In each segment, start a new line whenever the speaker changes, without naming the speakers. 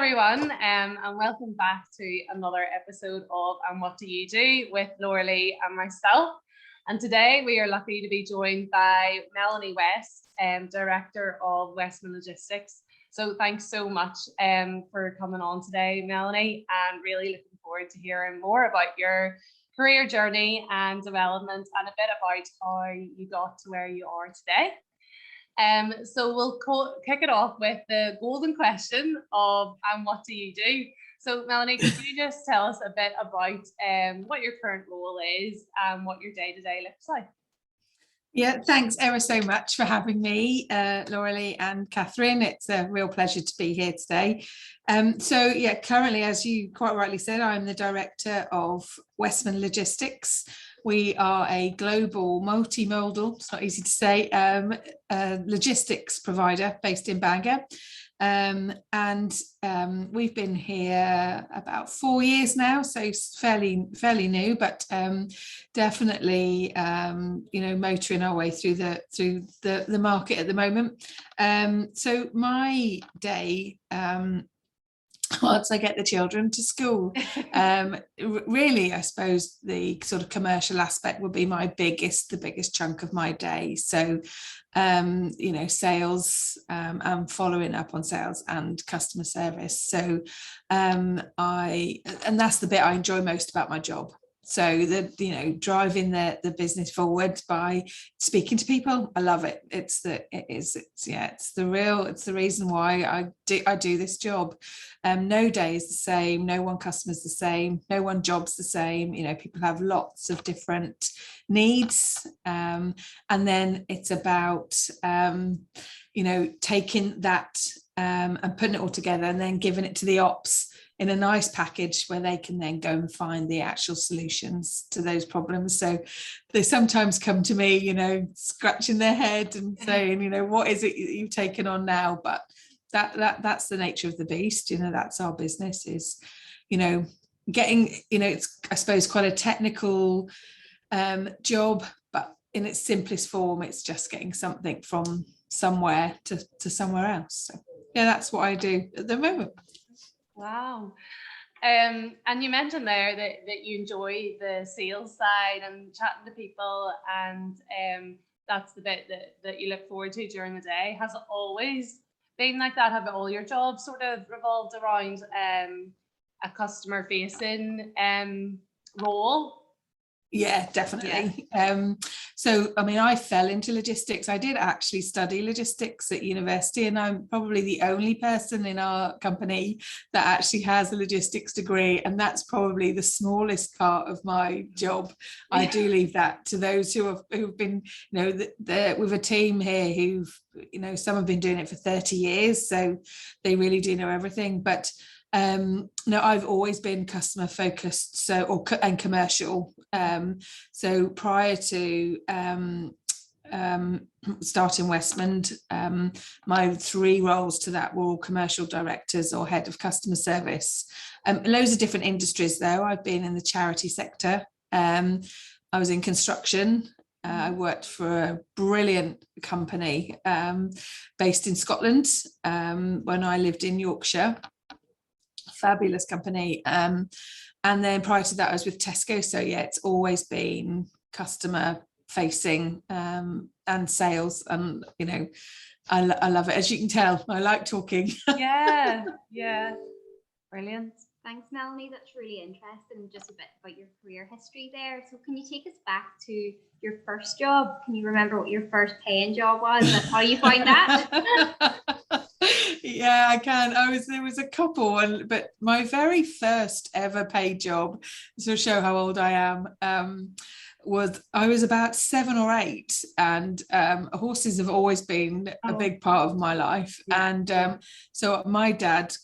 everyone, and welcome back to another episode of And What Do You Do with Laura-Lee and myself. And today we are lucky to be joined by Melanie West, Director of Westmond Logistics. So thanks so much for coming on today, Melanie, and really looking forward to hearing more about your career journey and development and a bit about how you got to where you are today. So we'll kick it off with the golden question of what do you do? So Melanie, could you just tell us a bit about what your current role is and what your day-to-day looks like?
Yeah, thanks ever so much for having me, Laura-Lee and Katherine. It's a real pleasure to be here today. So yeah, currently, as you quite rightly said, I'm the Director of Westmond Logistics. We are a global multimodal, it's not easy to say, logistics provider based in Bangor. We've been here about 4 years now, so fairly new, but definitely motoring our way through the market at the moment. So my day, once I get the children to school, really, I suppose the sort of commercial aspect would be the biggest chunk of my day. So, sales, and following up on sales and customer service. So, and that's the bit I enjoy most about my job. So driving the business forward by speaking to people, I love it. It's the reason why I do this job. No day is the same. No one customer's the same. No one job's the same. People have lots of different needs, and then it's about taking that and putting it all together and then giving it to the ops in a nice package where they can then go and find the actual solutions to those problems. So they sometimes come to me, scratching their head and saying, what is it you've taken on now? But that's the nature of the beast. That's our business is, getting, it's, I suppose, quite a technical job, but in its simplest form, it's just getting something from somewhere to somewhere else. So yeah, that's what I do at the moment.
Wow. And you mentioned there that you enjoy the sales side and chatting to people, and that's the bit that you look forward to during the day. Has it always been like that? Have all your jobs sort of revolved around a customer facing role?
Yeah, definitely. Yeah. So, I fell into logistics. I did actually study logistics at university, and I'm probably the only person in our company that actually has a logistics degree, and that's probably the smallest part of my job. Yeah. I do leave that to those who've been, with a team here who've, some have been doing it for 30 years, so they really do know everything. But no, I've always been customer focused, and commercial. So prior to starting Westmond, my 3 roles to that were all commercial directors or head of customer service. Loads of different industries though. I've been in the charity sector. I was in construction. I worked for a brilliant company based in Scotland when I lived in Yorkshire. Fabulous company, and then prior to that I was with Tesco. So yeah, it's always been customer facing and sales, and I love it, as you can tell. I like talking.
yeah Brilliant.
Thanks, Melanie. That's really interesting. Just a bit about your career history there. So can you take us back to your first job? Can you remember what your first paying job was and how you found that?
Yeah, I can. There was a couple, but my very first ever paid job, to show how old I am, I was about 7 or 8, and horses have always been a big part of my life. Yeah. And so my dad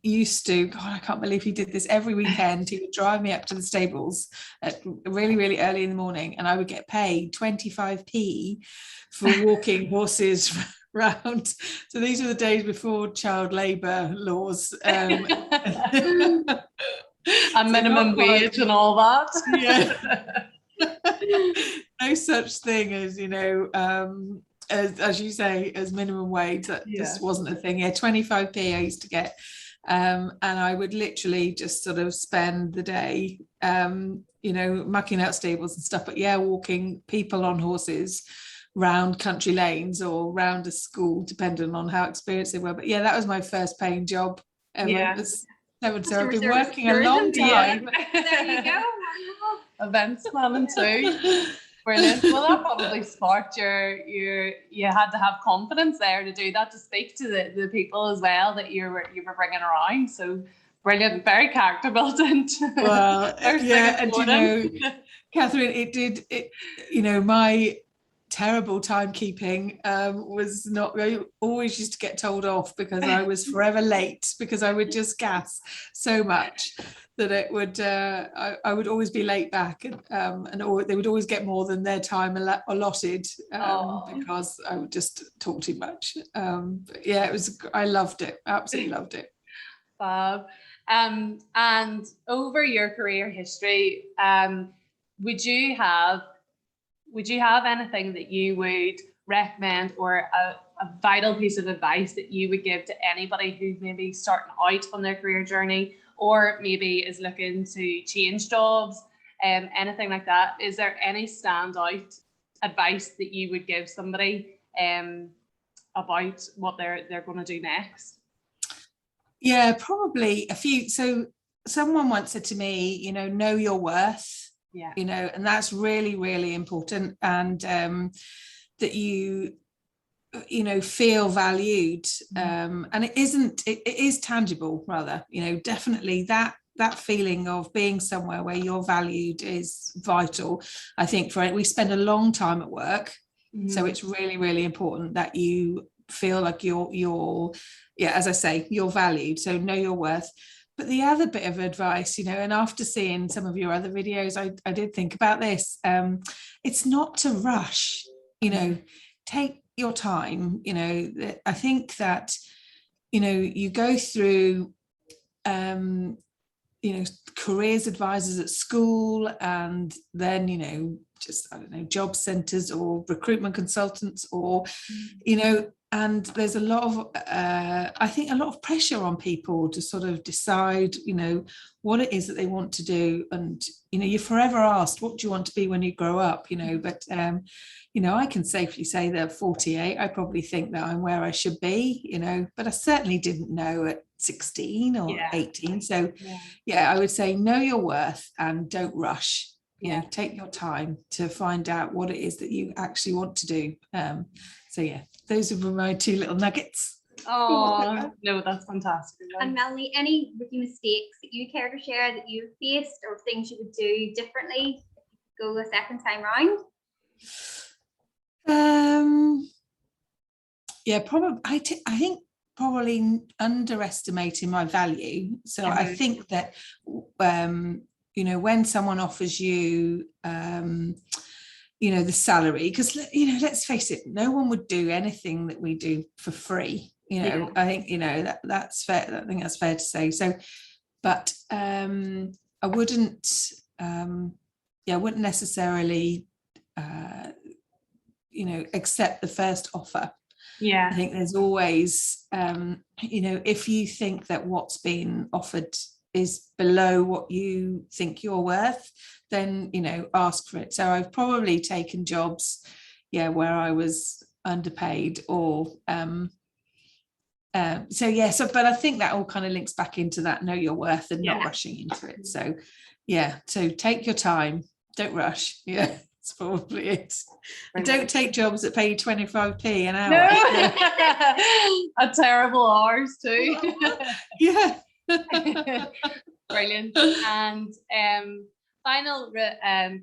used to, God, I can't believe he did this every weekend. He would drive me up to the stables at really, really early in the morning, and I would get paid 25p for walking horses round. So these were the days before child labour laws, and
minimum wage and all that.
Yeah. No such thing as as you say, as minimum wage. That just wasn't a thing. 25p I used to get, and I would literally just sort of spend the day mucking out stables and stuff, but walking people on horses round country lanes or round a school, depending on how experienced they were. But that was my first paying job ever. It was so I've been working a long time.
There you go.
Events planning too. Brilliant. Well, that probably sparked you had to have confidence there to do that, to speak to the people as well that you were bringing around. So brilliant, very character built into.
Well, and Katherine, my terrible timekeeping was not. I always used to get told off because I was forever late, because I would just gas so much that it would I would always be late back, and they would always get more than their time allotted because I would just talk too much. But it was, I loved it, absolutely loved it.
Fab. And over your career history, would you have anything that you would recommend, or a vital piece of advice that you would give to anybody who's maybe starting out on their career journey, or maybe is looking to change jobs, anything like that? Is there any standout advice that you would give somebody about what they're going to do next?
Yeah, probably a few. So someone once said to me, know your worth.
Yeah.
And that's really, really important, and that you feel valued, and it is tangible, rather. Definitely that feeling of being somewhere where you're valued is vital. I think we spend a long time at work, so it's really, really important that you feel like you're as I say, you're valued. So know your worth. But the other bit of advice, and after seeing some of your other videos, I did think about this. It's not to rush, take your time. I think that, you go through, careers advisors at school, and then, just, I don't know, job centres or recruitment consultants, or, and there's a lot of, I think, a lot of pressure on people to sort of decide, what it is that they want to do. And, you're forever asked, what do you want to be when you grow up? But, I can safely say that at 48, I probably think that I'm where I should be, but I certainly didn't know at 16 or 18. So, I would say know your worth and don't rush. Take your time to find out what it is that you actually want to do. Those were my two little nuggets.
Oh, no, that's fantastic.
And Melanie, any rookie mistakes that you care to share that you've faced, or things you would do differently if you go a second time round?
Probably. I think probably underestimating my value. So I think that when someone offers you the salary, because let's face it, no one would do anything that we do for free. I think that's fair. I think that's fair to say. So, but I wouldn't necessarily accept the first offer. I think there's always if you think that what's been offered is below what you think you're worth, then ask for it. So I've probably taken jobs where I was underpaid, or but I think that all kind of links back into that know your worth and not rushing into it. So so take your time, don't rush. It's probably it. And don't take jobs that pay you 25p an hour.
No. A terrible hours too. Brilliant. And final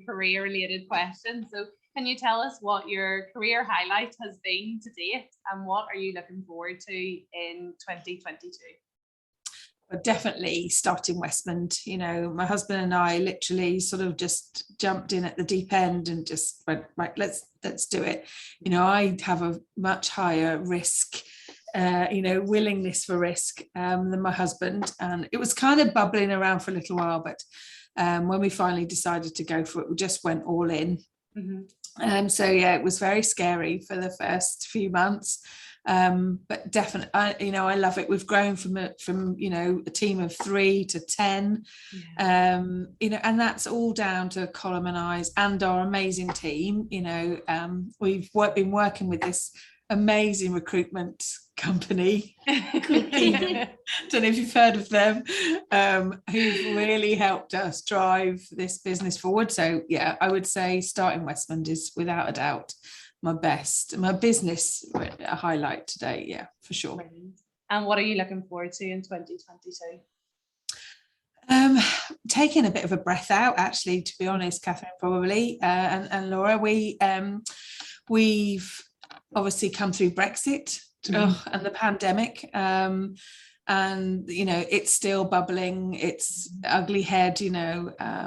career related question. So can you tell us what your career highlight has been to date, and what are you looking forward to in 2022?
Well, definitely starting Westmond. My husband and I literally sort of just jumped in at the deep end and just went, right, let's do it. I have a much higher risk willingness for risk than my husband, and it was kind of bubbling around for a little while, but when we finally decided to go for it, we just went all in. So yeah, it was very scary for the first few months, but definitely, I love it. We've grown from a team of 3 to 10, and that's all down to Colm and I's and our amazing team. We've been working with this amazing recruitment company. Don't know if you've heard of them, who've really helped us drive this business forward. So yeah, I would say starting Westmond is without a doubt my business highlight today. Yeah, for sure.
Brilliant. And what are you looking forward to in 2022?
Taking a bit of a breath out, actually, to be honest, Katherine, probably, and Laura. We've obviously come through Brexit and the pandemic, and it's still bubbling. It's ugly head,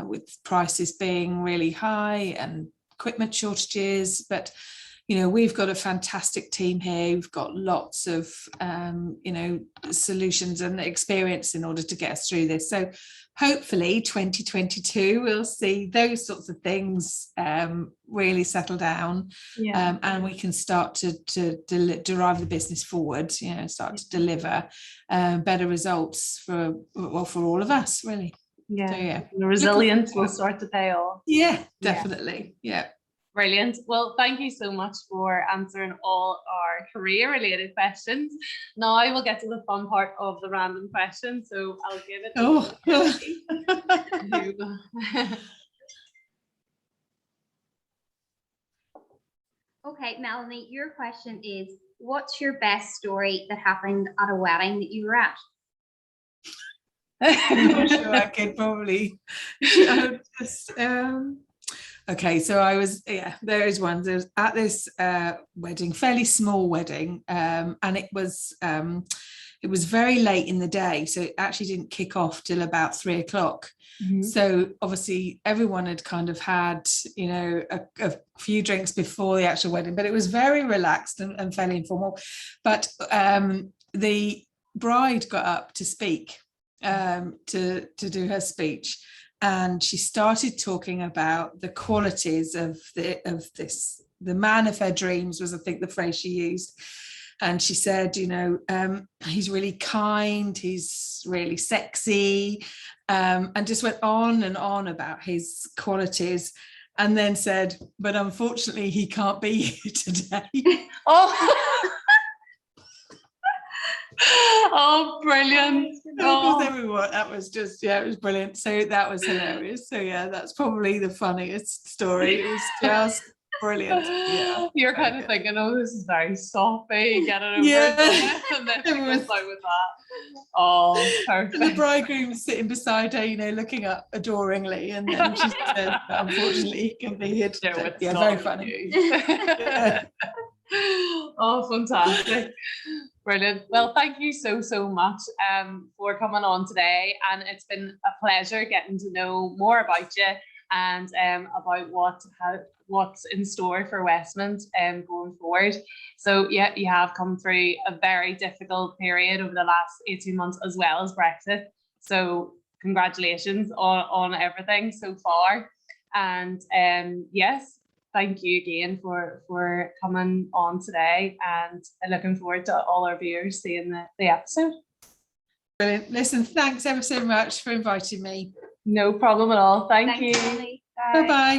with prices being really high and equipment shortages, but we've got a fantastic team here. We've got lots of solutions and experience in order to get us through this. So hopefully 2022 we'll see those sorts of things really settle down, and we can start to drive the business forward, start to deliver better results for all of us, really. So, the
resilience will start to pay off.
Definitely.
Brilliant. Well, thank you so much for answering all our career related questions. Now I will get to the fun part of the random questions, so I'll give it
Okay, Melanie, your question is, what's your best story that happened at a wedding that you were at?
I'm not sure I could probably okay, so I was, there is one. There's at this wedding, fairly small wedding, and it was very late in the day, so it actually didn't kick off till about 3 o'clock. So obviously everyone had kind of had, a few drinks before the actual wedding, but it was very relaxed and fairly informal. But the bride got up to speak, to do her speech. And she started talking about the qualities of this. The man of her dreams was, I think, the phrase she used. And she said, he's really kind, he's really sexy, and just went on and on about his qualities, and then said, but unfortunately he can't be here today.
Oh, brilliant.
That was just, it was brilliant. So that was hilarious. So that's probably the funniest story. It was just brilliant.
You're kind of thinking, this is very soppy, get it over it, and then she goes out with that. Oh, perfect.
And the bridegroom was sitting beside her, looking up adoringly, and then she said, unfortunately he can be here today. Very funny.
Oh, fantastic. Brilliant. Well, thank you so much for coming on today, and it's been a pleasure getting to know more about you and about what's in store for Westmond going forward. So you have come through a very difficult period over the last 18 months, as well as Brexit. So congratulations on everything so far, and yes, thank you again for coming on today, and looking forward to all our viewers seeing the episode.
Brilliant. Listen, thanks ever so much for inviting me.
No problem at all. Thanks, you.
Bye.
Bye-bye.